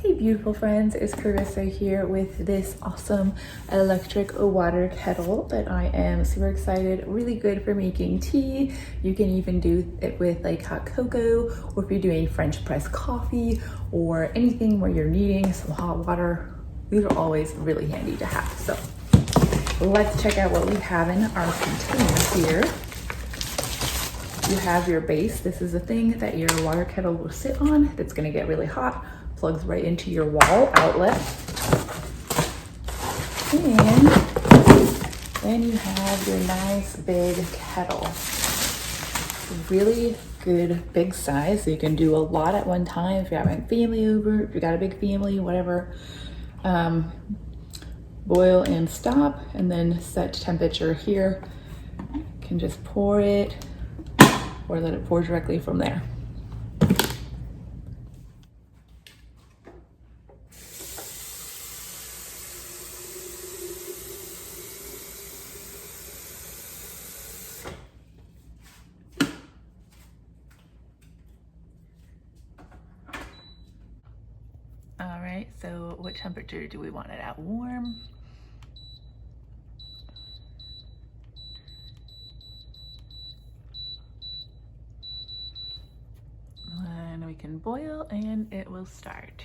Hey beautiful friends, it's Carissa here with this awesome electric water kettle that I am super excited, really good for making tea. You can even do it with like hot cocoa, or if you're doing French press coffee or anything where you're needing some hot water, these are always really handy to have. So let's check out what we have in our container here. You have your base. This is a thing that your water kettle will sit on that's gonna get really hot. Plugs right into your wall outlet. And then you have your nice big kettle. Really good big size, so you can do a lot at one time if you're having family over, if you got a big family, whatever. Boil and stop, and then set temperature here. You can just pour it or let it pour directly from there. All right, so what temperature do we want it at? Warm. And we can boil and it will start.